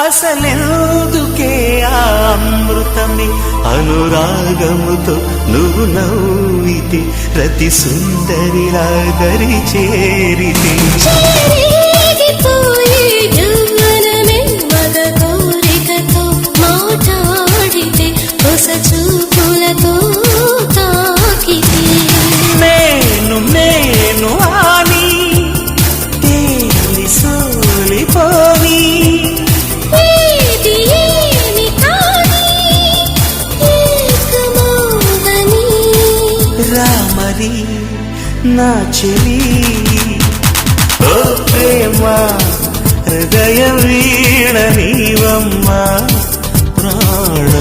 అసలెందుకే ఆ అమృతమే అనురాగముతో నువ్వు నవ్వితే రతి సుందరిలా దరి చేరితే కోరికతో మాట్లాడితే ಹೊಸ చూపులతో తాకితే నేను నేను ఆని తేలి సోలిపోని ఏది ఏమి కాని ఏకమౌదని రామరి నా చెలి ఓ ప్రేమ హృదయ వీణ నీవమ్మ ప్రాణ